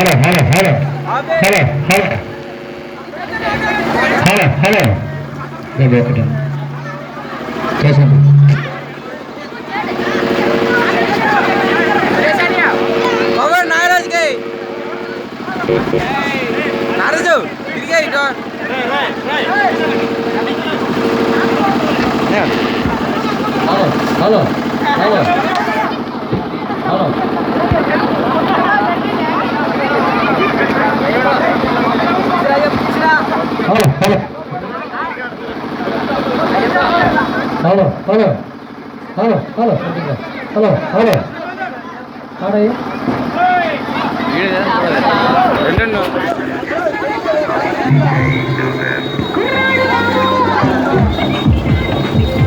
hello hello hello hello hello hello hello ఒకటి చేసండి నారాజు తిరిగే hello hello hello hello hello hello hello hello hello hello hello ఆడయ్య రెండు